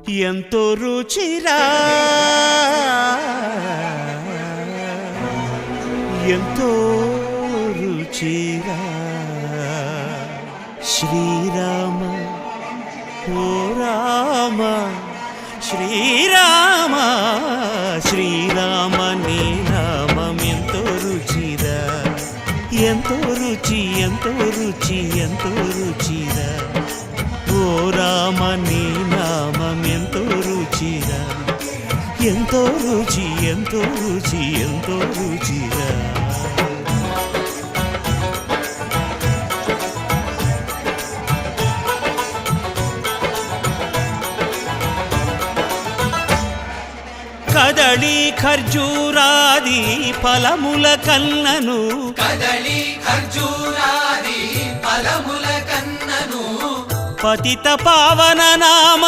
ఎంతో రుచిరా ఎంతో రుచిరా శ్రీరామ ఓ రామ శ్రీరామ శ్రీరామ నీ నామం ఎంతో రుచిరా ఎంతో రుచి ఎంతో రుచి ఎంతో రుచిరా ఓ రామ నీ నామం ఎంతో రుచిరా ఎంతో రుచి ఎంతో రుచి ఎంతో రుచిరా కదళి ఖర్జూరాది ఫలముల కన్నను కదళి ఖర్జూరాది ఫలముల కన్నను పతిత పావన నామ